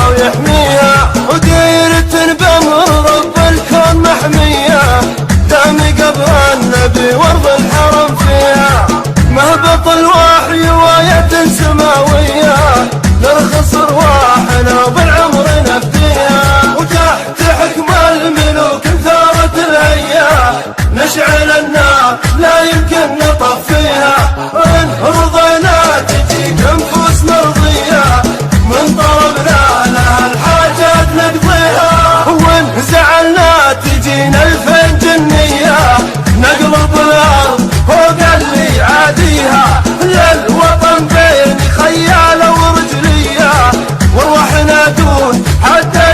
ويحميها، وديرة بأمر رب الكون محمية، دام قبر النبي وارض الحرم فيها، مهبط الوحي وآية سماوية، نرخص ارواحنا وبالعمر نفديها، وتحت حكم الملوك ثارت الهيا، نشعل النار لا يمكن نطفيها، ان رضينا تجيك انفس مرضية، من طلبنا لها الحاجات نقضيها، وان زعلنا تجينا الفين جنية، نقلب الارض فوق اللي عاديها، للوطن بين خيالة ورجلية، وارواحنا دون حتى